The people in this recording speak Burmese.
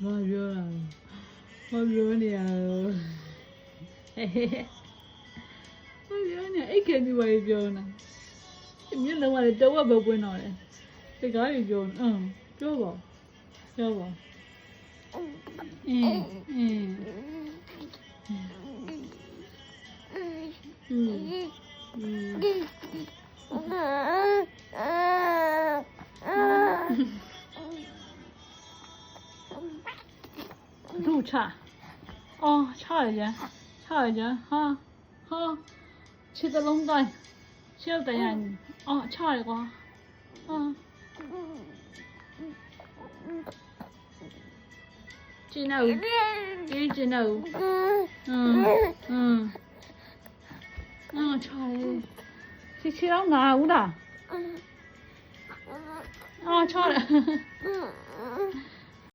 ဘာပြောတာဘာပြောနေရတော့ဘာပြောနေအိတ်ခဲဒီဘာပြောနေမျက်လုံးကလည်းတဝက်ပဲပွင့်တော့တယ်တကားကြီးပြောနေပြောပါပြောပါ路差，哦，差一点，差一点，哈，哈，吃的龙蛋，吃的呀，哦，差一个，知道，知道，差一，吃到哪有啦？差了。